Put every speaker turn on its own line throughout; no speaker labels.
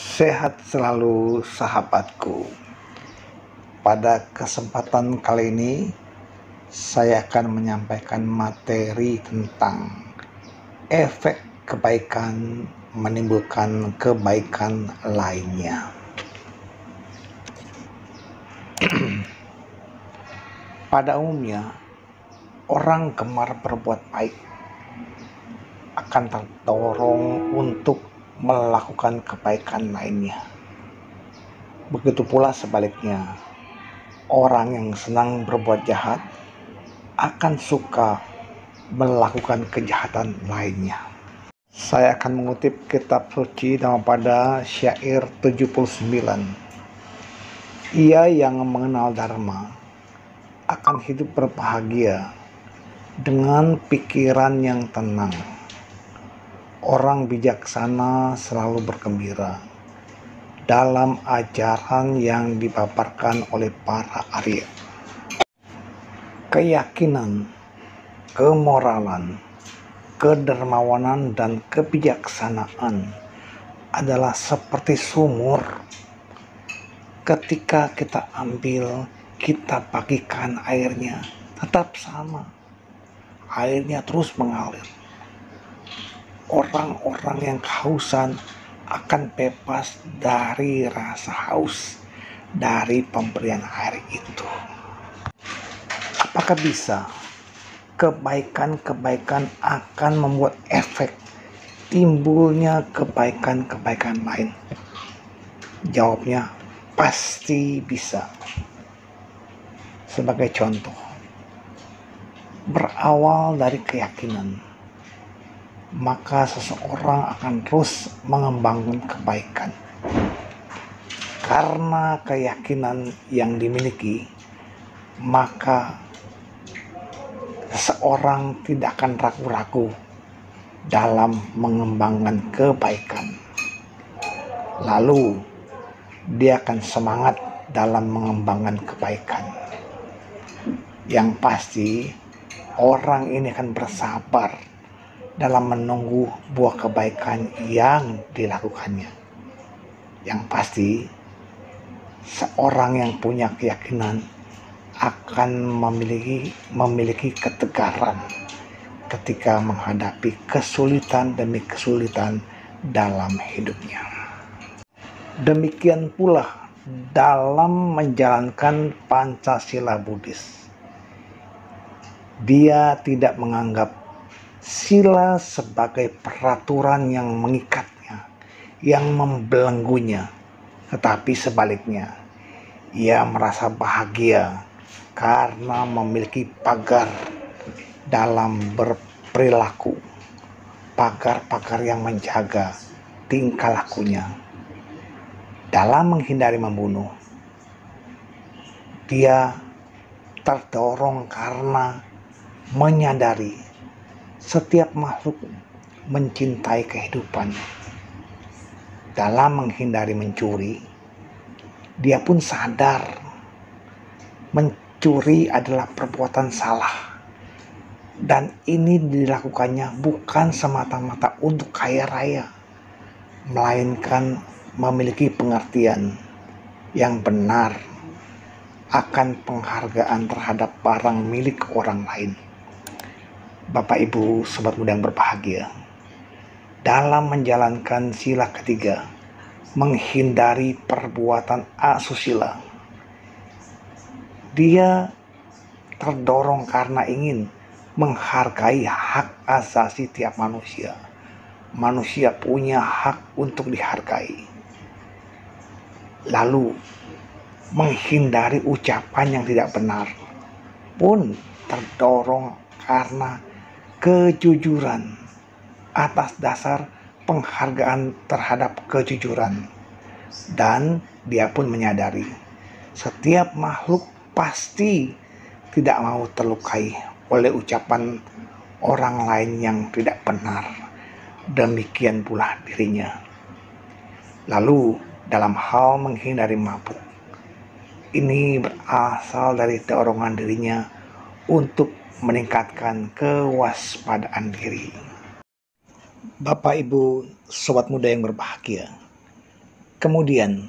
Sehat selalu sahabatku. Pada kesempatan kali ini saya akan menyampaikan materi tentang efek kebaikan menimbulkan kebaikan lainnya. Pada umumnya orang gemar berbuat baik akan terdorong untuk melakukan kebaikan lainnya. Begitu pula sebaliknya, orang yang senang berbuat jahat akan suka melakukan kejahatan lainnya. Saya akan mengutip kitab suci daripada syair 79. Ia yang mengenal Dharma akan hidup berbahagia dengan pikiran yang tenang. Orang bijaksana selalu bergembira dalam ajaran yang dipaparkan oleh para Arya. Keyakinan, kemoralan, kedermawanan, dan kebijaksanaan adalah seperti sumur. Ketika kita ambil, kita bagikan airnya, tetap sama. Airnya terus mengalir. Orang-orang yang kehausan akan bebas dari rasa haus dari pemberian air itu. Apakah bisa kebaikan-kebaikan akan membuat efek timbulnya kebaikan-kebaikan lain? Jawabnya pasti bisa. Sebagai contoh, berawal dari keyakinan, maka seseorang akan terus mengembangkan kebaikan. Karena keyakinan yang dimiliki, maka seseorang tidak akan ragu-ragu dalam mengembangkan kebaikan. Lalu, dia akan semangat dalam mengembangkan kebaikan. Yang pasti, orang ini akan bersabar dalam menunggu buah kebaikan yang dilakukannya. Yang pasti, seorang yang punya keyakinan akan memiliki ketegaran ketika menghadapi kesulitan demi kesulitan dalam hidupnya. Demikian pula dalam menjalankan Pancasila Buddhis. Dia tidak menganggap sila sebagai peraturan yang mengikatnya, yang membelenggunya, tetapi sebaliknya, ia merasa bahagia karena memiliki pagar dalam berperilaku, pagar-pagar yang menjaga tingkah lakunya. Dalam menghindari membunuh, dia terdorong karena menyadari setiap makhluk mencintai kehidupan. Dalam menghindari mencuri, dia pun sadar mencuri adalah perbuatan salah. Dan ini dilakukannya bukan semata-mata untuk kaya raya, melainkan memiliki pengertian yang benar akan penghargaan terhadap barang milik orang lain. Bapak Ibu Sobat Muda yang berbahagia, dalam menjalankan sila ketiga, menghindari perbuatan asusila, dia terdorong karena ingin menghargai hak asasi tiap manusia. Manusia punya hak untuk dihargai. Lalu menghindari ucapan yang tidak benar pun terdorong karena kejujuran atas dasar penghargaan terhadap kejujuran. Dan dia pun menyadari setiap makhluk pasti tidak mau terlukai oleh ucapan orang lain yang tidak benar. Demikian pula dirinya. Lalu dalam hal menghindari mabuk, ini berasal dari dorongan dirinya untuk meningkatkan kewaspadaan diri. Bapak Ibu Sobat Muda yang berbahagia, Kemudian,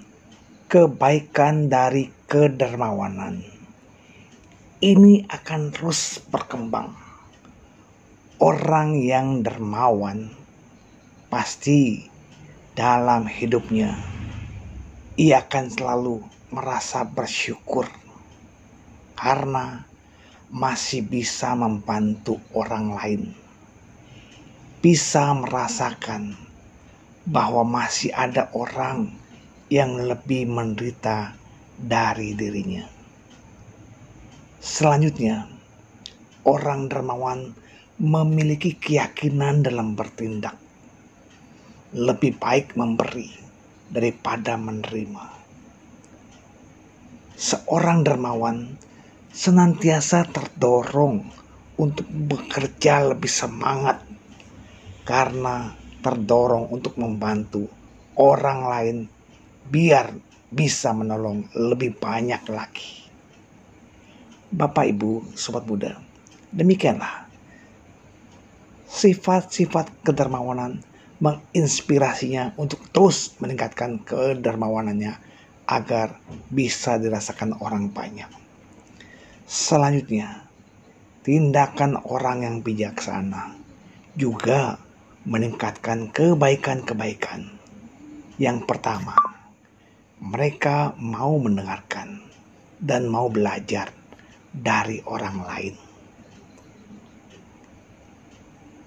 kebaikan dari kedermawanan ini akan terus berkembang. Orang yang dermawan pasti dalam hidupnya ia akan selalu merasa bersyukur karena masih bisa membantu orang lain, bisa merasakan bahwa masih ada orang yang lebih menderita dari dirinya. Selanjutnya, orang dermawan memiliki keyakinan dalam bertindak. Lebih baik memberi daripada menerima. Seorang dermawan senantiasa terdorong untuk bekerja lebih semangat karena terdorong untuk membantu orang lain biar bisa menolong lebih banyak lagi. Bapak, Ibu, Sobat Muda, demikianlah sifat-sifat kedermawanan menginspirasinya untuk terus meningkatkan kedermawanannya agar bisa dirasakan orang banyak. Selanjutnya, tindakan orang yang bijaksana juga meningkatkan kebaikan-kebaikan. Yang pertama, mereka mau mendengarkan dan mau belajar dari orang lain.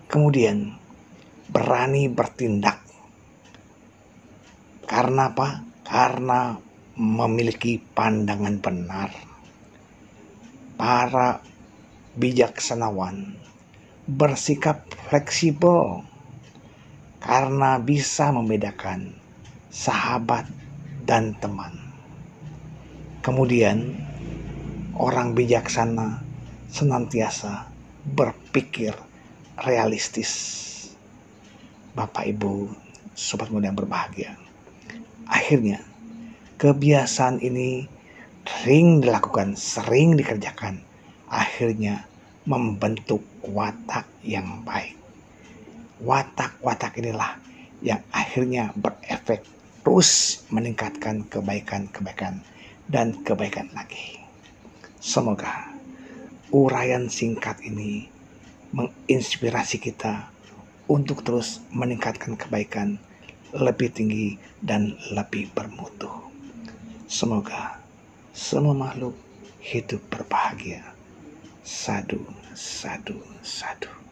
Kemudian, berani bertindak. Karena apa? Karena memiliki pandangan benar. Para bijaksanawan bersikap fleksibel karena bisa membedakan sahabat dan teman. Kemudian, orang bijaksana senantiasa berpikir realistis. Bapak, Ibu, Sobat Muda yang berbahagia, akhirnya kebiasaan ini sering dilakukan, sering dikerjakan, akhirnya membentuk watak yang baik. Watak-watak inilah yang akhirnya berefek terus meningkatkan kebaikan-kebaikan dan kebaikan lagi. Semoga uraian singkat ini menginspirasi kita untuk terus meningkatkan kebaikan lebih tinggi dan lebih bermutu. Semoga semua makhluk hidup berbahagia. Sadu, sadu, sadu.